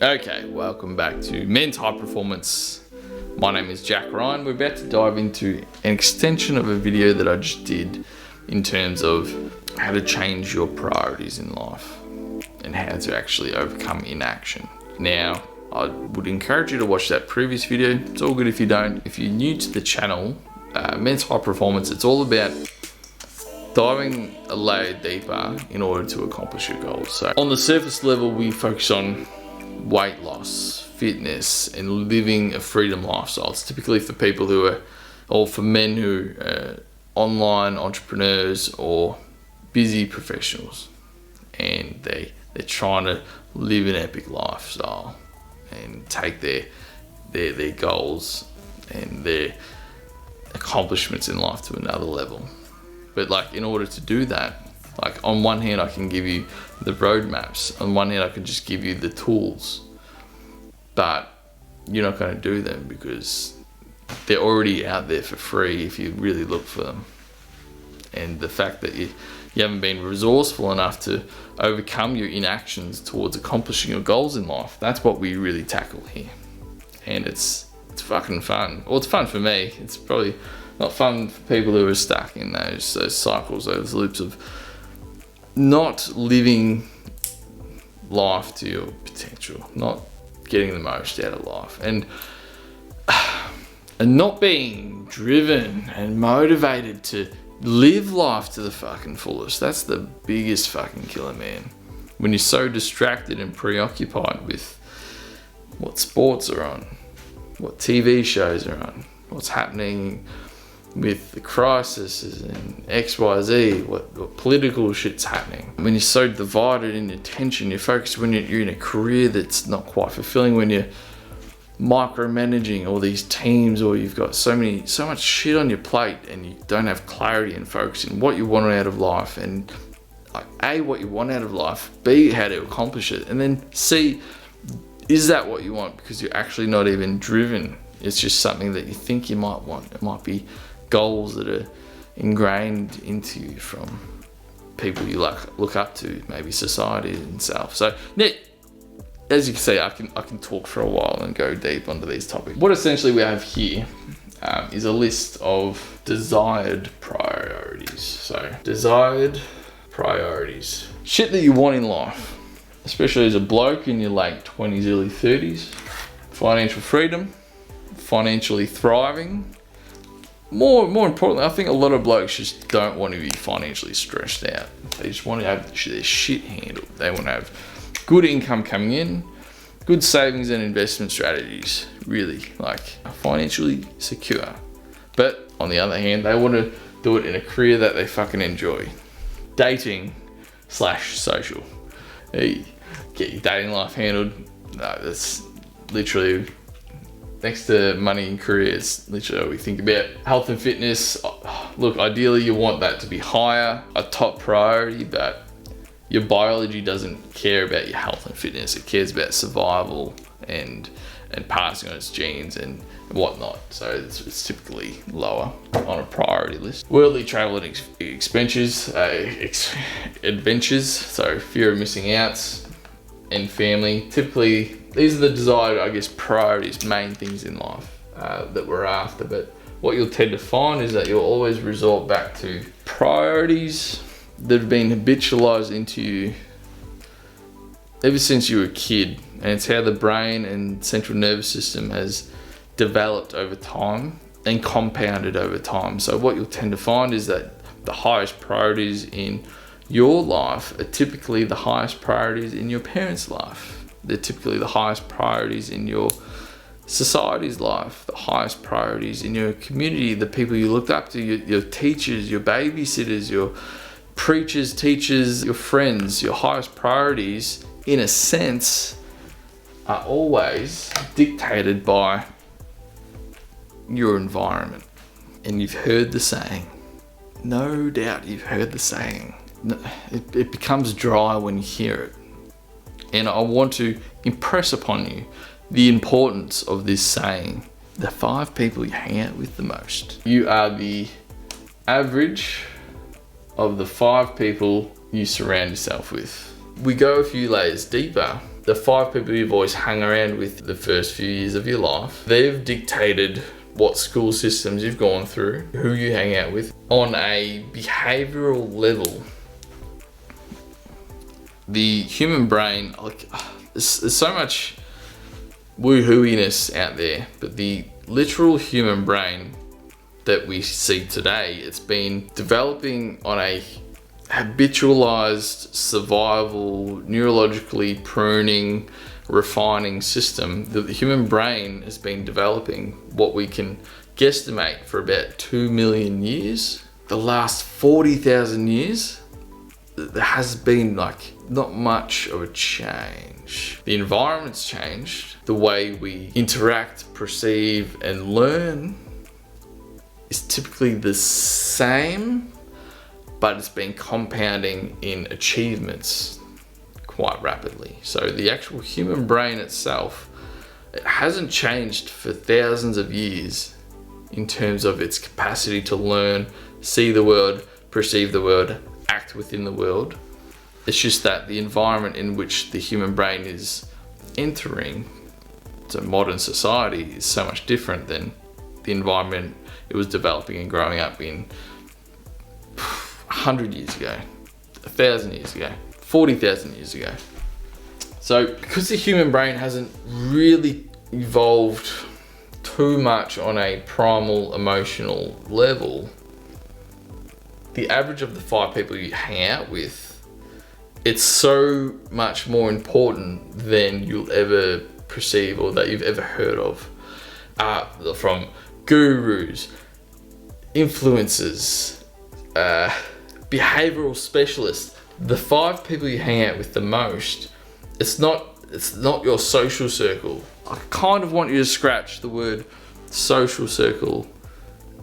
Okay, welcome back to Men's High Performance. My name is Jack Ryan. We're about to dive into an extension of a video that I just did in terms of how to change your priorities in life and how to actually overcome inaction. Now, I would encourage you to watch that previous video. It's all good if you don't. If you're new to the channel, Men's High Performance, it's all about diving a layer deeper in order to accomplish your goals. So on the surface level, we focus on weight loss, fitness, and living a freedom lifestyle. It's typically for people who are, or for men who are online entrepreneurs or busy professionals, and they're trying to live an epic lifestyle and take their goals and their accomplishments in life to another level. But like, in order to do that, like, on one hand I can give you the roadmaps, on one hand I can just give you the tools, but you're not going to do them because they're already out there for free if you really look for them. And the fact that you haven't been resourceful enough to overcome your inactions towards accomplishing your goals in life, that's what we really tackle here. And it's fucking fun. Well, it's fun for me. It's probably not fun for people who are stuck in those cycles, those loops of not living life to your potential, not getting the most out of life, and not being driven and motivated to live life to the fucking fullest. That's the biggest fucking killer, man. When you're so distracted and preoccupied with what sports are on, what TV shows are on, what's happening with the crisis and XYZ, what political shit's happening. When you're so divided in attention, you're focused when you're in a career that's not quite fulfilling, when you're micromanaging all these teams, or you've got so much shit on your plate and you don't have clarity and focus in what you want out of life, and like, A, what you want out of life, B, how to accomplish it, and then C, is that what you want? Because you're actually not even driven. It's just something that you think you might want. It might be goals that are ingrained into you from people you look up to, maybe society and self. So as you can see, I can talk for a while and go deep onto these topics. What essentially we have here is a list of desired priorities. So desired priorities, shit that you want in life, especially as a bloke in your late 20s, early 30s. Financial freedom, financially thriving. More importantly, I think a lot of blokes just don't want to be financially stressed out. They just want to have their shit handled. They want to have good income coming in, good savings and investment strategies, really, like, financially secure. But on the other hand, they want to do it in a career that they fucking enjoy. Dating/social. Hey, get your dating life handled. No, that's literally, next to money and career, it's literally what we think about. Health and fitness, look, ideally you want that to be higher, a top priority, but your biology doesn't care about your health and fitness. It cares about survival and passing on its genes and whatnot. So it's typically lower on a priority list. Worldly travel and adventures, so fear of missing out, and family. Typically, these are the desired, I guess, priorities, main things in life that we're after. But what you'll tend to find is that you'll always resort back to priorities that have been habitualized into you ever since you were a kid. And it's how the brain and central nervous system has developed over time and compounded over time. So what you'll tend to find is that the highest priorities in your life are typically the highest priorities in your parents' life. They're typically the highest priorities in your society's life, the highest priorities in your community, the people you looked up to, your teachers, your babysitters, your preachers, teachers, your friends. Your highest priorities, in a sense, are always dictated by your environment. And you've heard the saying, no doubt you've heard the saying, it becomes dry when you hear it. And I want to impress upon you the importance of this saying. The 5 people you hang out with the most. You are the average of the 5 people you surround yourself with. We go a few layers deeper the 5 people you've always hung around with the first few years of your life. They've dictated what school systems you've gone through, who you hang out with. On a behavioral level, the human brain, like, there's so much woo-hooiness out there, but the literal human brain that we see today, it's been developing on a habitualized survival, neurologically pruning, refining system. The human brain has been developing what we can guesstimate for about 2 million years. The last 40,000 years, there has been like not much of a change. The environment's changed. The way we interact, perceive, and learn is typically the same, but it's been compounding in achievements quite rapidly. So the actual human brain itself, it hasn't changed for thousands of years in terms of its capacity to learn, see the world, perceive the world, act within the world. It's just that the environment in which the human brain is entering to modern society is so much different than the environment it was developing and growing up in 100 years ago, 1,000 years ago, 40,000 years ago. So because the human brain hasn't really evolved too much on a primal emotional level, the average of the 5 people you hang out with, it's so much more important than you'll ever perceive or that you've ever heard of. From gurus, influencers, behavioral specialists, the 5 people you hang out with the most, it's not your social circle. I kind of want you to scratch the word social circle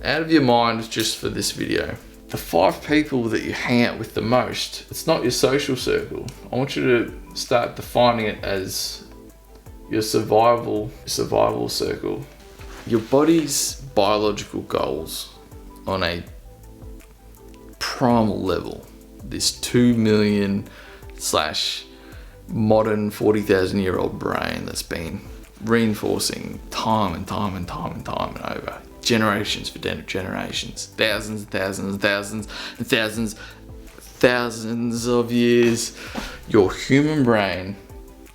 out of your mind just for this video. The 5 people that you hang out with the most, it's not your social circle. I want you to start defining it as your survival circle. Your body's biological goals on a primal level, this 2 million / modern 40,000 year old brain that's been reinforcing time and over, generations for generations, thousands of years. Your human brain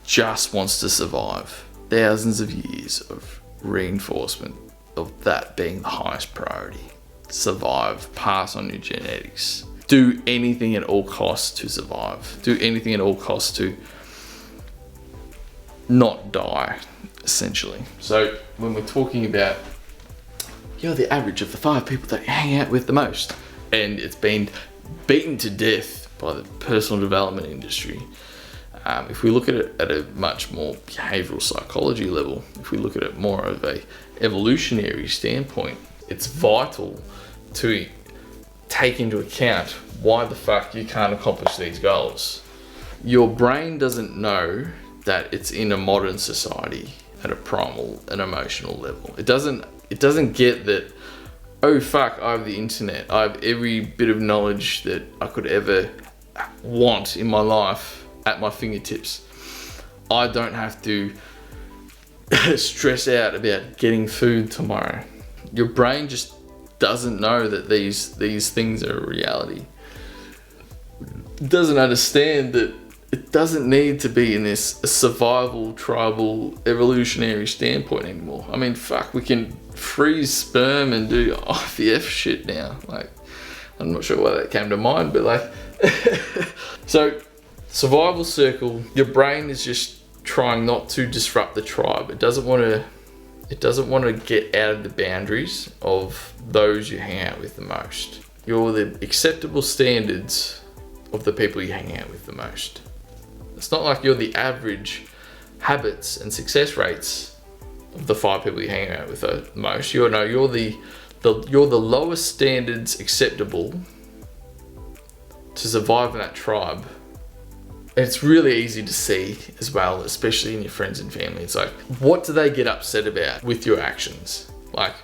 just wants to survive. Thousands of years of reinforcement of that being the highest priority. Survive, pass on your genetics, do anything at all costs to survive, do anything at all costs to not die, essentially. So when we're talking about you're the average of the 5 people that you hang out with the most, and it's been beaten to death by the personal development industry. If we look at it at a much more behavioral psychology level, if we look at it more of a evolutionary standpoint, it's vital to take into account why the fuck you can't accomplish these goals. Your brain doesn't know that it's in a modern society at a primal and emotional level. It doesn't get that, oh fuck, I have the internet. I have every bit of knowledge that I could ever want in my life at my fingertips. I don't have to stress out about getting food tomorrow. Your brain just doesn't know that these things are a reality. It doesn't understand that it doesn't need to be in this survival, tribal, evolutionary standpoint anymore. I mean, fuck, we can freeze sperm and do IVF shit now. Like, I'm not sure why that came to mind, but like, so survival circle, your brain is just trying not to disrupt the tribe. It doesn't want to get out of the boundaries of those you hang out with the most. You're the acceptable standards of the people you hang out with the most. It's not like you're the average habits and success rates of the 5 people you hang out with the most. You're the lowest standards acceptable to survive in that tribe. And it's really easy to see as well, especially in your friends and family. It's like, what do they get upset about with your actions? Like,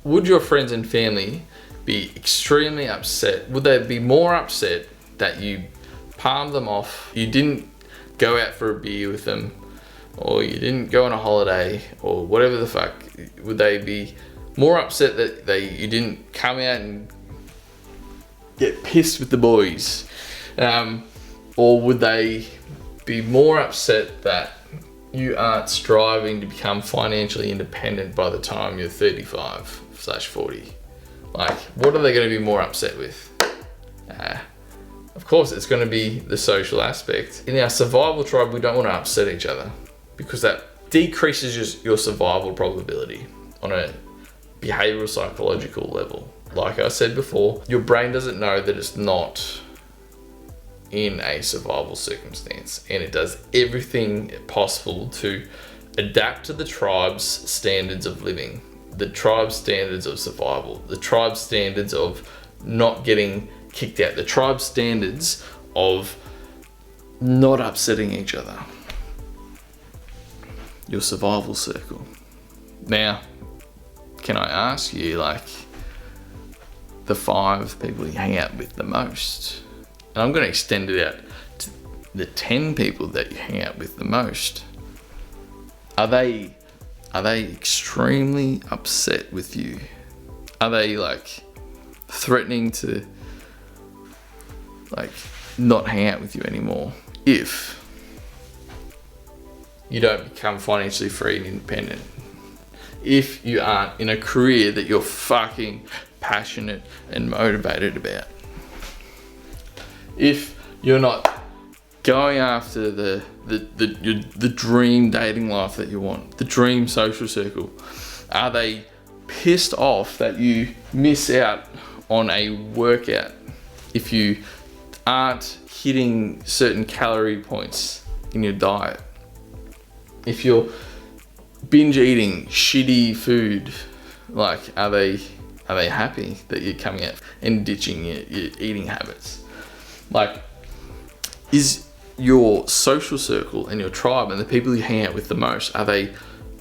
would your friends and family be extremely upset? Would they be more upset that you palmed them off, you didn't go out for a beer with them, or you didn't go on a holiday, or whatever the fuck, would they be more upset that you didn't come out and get pissed with the boys? Or would they be more upset that you aren't striving to become financially independent by the time you're 35/40? Like, what are they going to be more upset with? Of course, it's going to be the social aspect. In our survival tribe, we don't want to upset each other because that decreases your survival probability on a behavioral psychological level. Like I said before, your brain doesn't know that it's not in a survival circumstance, and it does everything possible to adapt to the tribe's standards of living, the tribe's standards of survival, the tribe's standards of not getting kicked out, the tribe's standards of not upsetting each other. Your survival circle. Now, can I ask you, like, the 5 people you hang out with the most? And I'm going to extend it out to the 10 people that you hang out with the most. Are they extremely upset with you? Are they like threatening to like not hang out with you anymore if you don't become financially free and independent? If you aren't in a career that you're fucking passionate and motivated about? If you're not going after the dream dating life that you want, the dream social circle, are they pissed off that you miss out on a workout if you aren't hitting certain calorie points in your diet? If you're binge eating shitty food, like, are they happy that you're coming out and ditching your eating habits? Like, is your social circle and your tribe and the people you hang out with the most, are they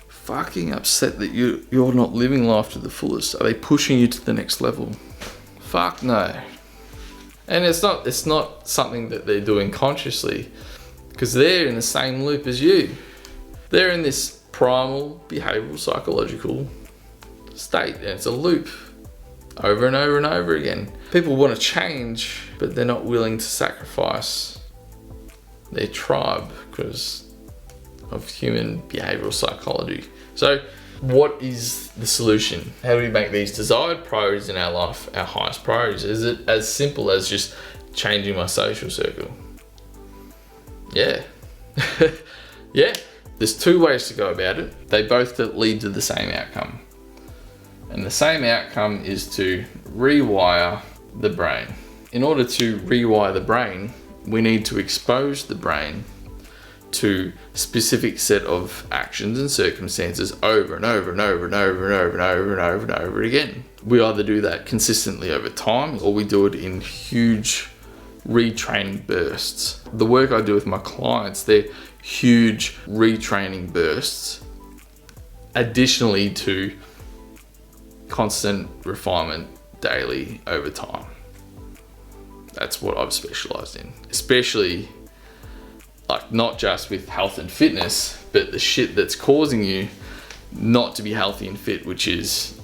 fucking upset that you're not living life to the fullest? Are they pushing you to the next level? Fuck no. And it's not something that they're doing consciously, because they're in the same loop as you. They're in this primal behavioral psychological state, and it's a loop over and over and over again. People want to change, but they're not willing to sacrifice their tribe because of human behavioral psychology. So what is the solution? How do we make these desired priorities in our life our highest priorities? Is it as simple as just changing my social circle? Yeah. Yeah. There's 2 ways to go about it. They both lead to the same outcome. And the same outcome is to rewire the brain. In order to rewire the brain, we need to expose the brain to a specific set of actions and circumstances over and over and over and over and over and over and over and over again. We either do that consistently over time, or we do it in huge retraining bursts. The work I do with my clients, they're huge retraining bursts, additionally to constant refinement daily over time. That's what I've specialized in, especially like not just with health and fitness, but the shit that's causing you not to be healthy and fit, which is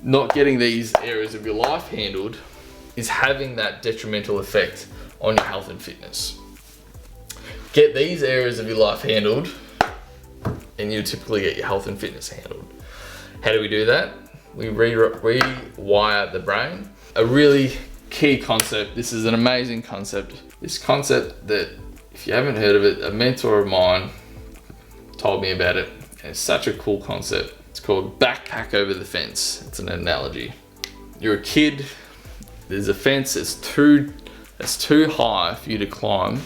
not getting these areas of your life handled, is having that detrimental effect on your health and fitness. Get these areas of your life handled, and you typically get your health and fitness handled. How do we do that? We rewire the brain. A really key concept. This is an amazing concept. This concept that, if you haven't heard of it, a mentor of mine told me about it. And it's such a cool concept. It's called backpack over the fence. It's an analogy. You're a kid. There's a fence that's too high for you to climb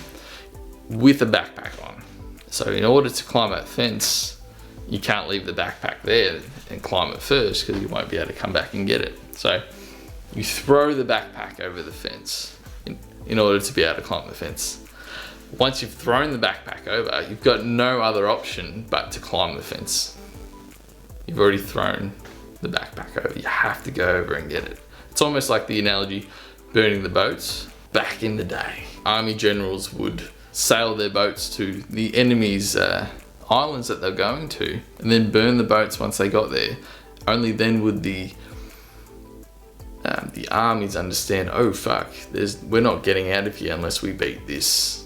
with a backpack on. So in order to climb that fence, you can't leave the backpack there and climb it first, because you won't be able to come back and get it. So you throw the backpack over the fence in order to be able to climb the fence. Once you've thrown the backpack over, you've got no other option but to climb the fence. You've already thrown the backpack over. You have to go over and get it. It's almost like the analogy burning the boats. Back in the day, army generals would sail their boats to the enemy's islands that they're going to, and then burn the boats once they got there. Only then would the armies understand, oh fuck, we're not getting out of here unless we beat this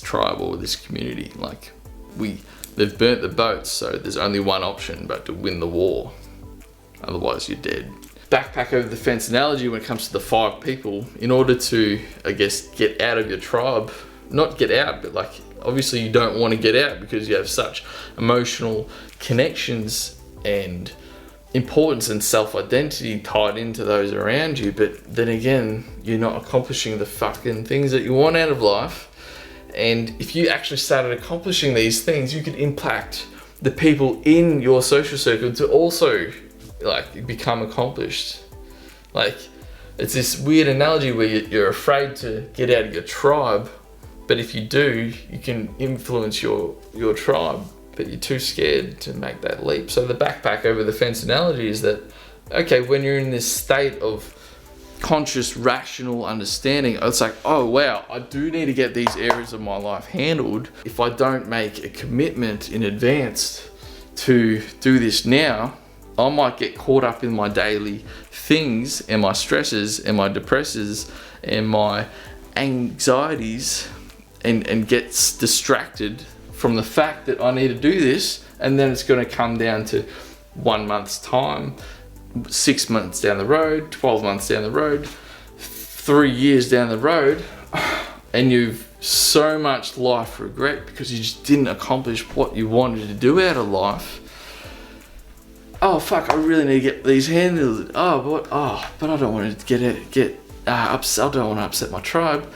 tribe or this community. Like, they've burnt the boats, so there's only one option but to win the war. Otherwise you're dead. Backpack over the fence analogy when it comes to the 5 people, in order to, I guess, get out of your tribe, not get out, but like, obviously you don't want to get out because you have such emotional connections and importance and self-identity tied into those around you, but then again, you're not accomplishing the fucking things that you want out of life. And if you actually started accomplishing these things, you could impact the people in your social circle to also like become accomplished. Like, it's this weird analogy where you're afraid to get out of your tribe, but if you do, you can influence your tribe, but you're too scared to make that leap. So the backpack over the fence analogy is that, okay, when you're in this state of conscious, rational understanding, it's like, oh wow, I do need to get these areas of my life handled. If I don't make a commitment in advance to do this now, I might get caught up in my daily things and my stresses and my depressors and my anxieties and gets distracted from the fact that I need to do this, and then it's going to come down to 1 month's time, 6 months down the road, 12 months down the road, 3 years down the road, and you've so much life regret because you just didn't accomplish what you wanted to do out of life. Oh fuck, I really need to get these handled. But I don't want to get upset. I don't want to upset my tribe.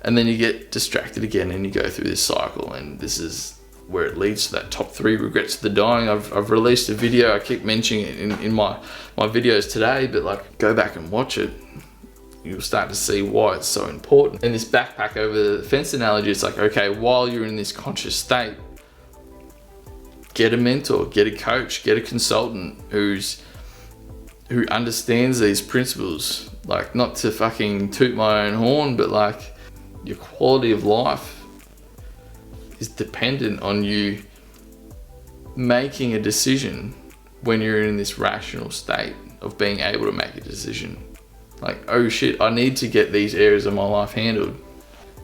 And then you get distracted again and you go through this cycle, and this is where it leads to that top 3 regrets of the dying. I've released a video, I keep mentioning it in my videos today, but like, go back and watch it. You'll start to see why it's so important. And this backpack over the fence analogy, it's like, okay, while you're in this conscious state, get a mentor, get a coach, get a consultant who understands these principles. Like, not to fucking toot my own horn, but like, your quality of life is dependent on you making a decision when you're in this rational state of being able to make a decision. Like, oh shit, I need to get these areas of my life handled.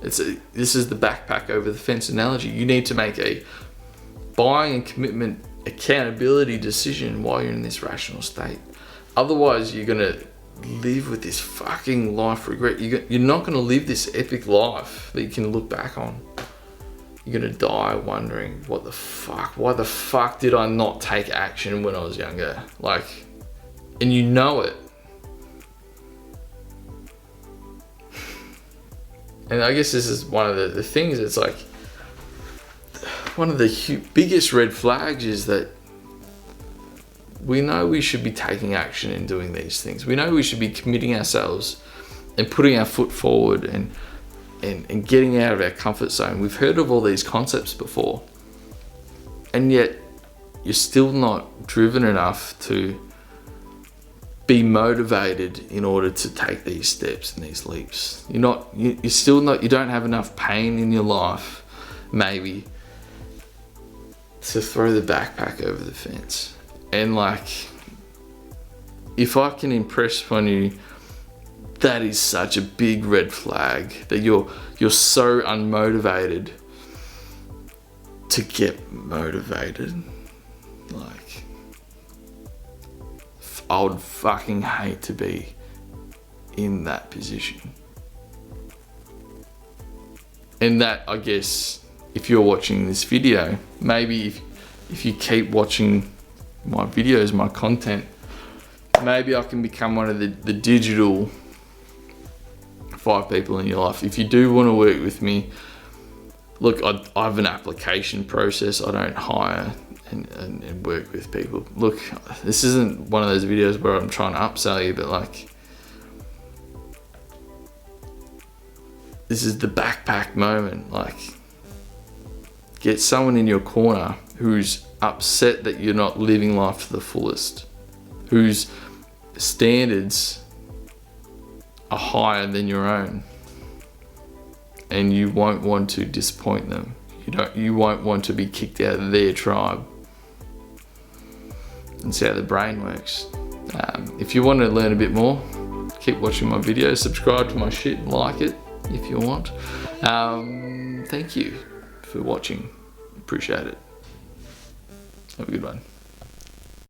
This is the backpack over the fence analogy. You need to make a buying and commitment accountability decision while you're in this rational state. Otherwise, you're gonna live with this fucking life regret. You're not gonna live this epic life that you can look back on. You're gonna die wondering, what the fuck? Why the fuck did I not take action when I was younger? Like, and you know it. And I guess this is one of the things that's like, one of the biggest red flags is that we know we should be taking action and doing these things. We know we should be committing ourselves and putting our foot forward and getting out of our comfort zone. We've heard of all these concepts before, and yet you're still not driven enough to be motivated in order to take these steps and these leaps. You don't have enough pain in your life, maybe, to throw the backpack over the fence. And like, if I can impress upon you, that is such a big red flag that you're so unmotivated to get motivated. Like, I would fucking hate to be in that position. And that, I guess, if you're watching this video, maybe if you keep watching my videos, my content, maybe I can become one of the digital 5 people in your life. If you do want to work with me, look, I have an application process. I don't hire and work with people. Look, this isn't one of those videos where I'm trying to upsell you, but like, this is the backpack moment. Like, get someone in your corner who's upset that you're not living life to the fullest, whose standards are higher than your own, and you won't want to disappoint them. You won't want to be kicked out of their tribe. That's how the brain works. If you want to learn a bit more, keep watching my videos, subscribe to my shit, like it if you want. Thank you for watching. Appreciate it. Have a good one.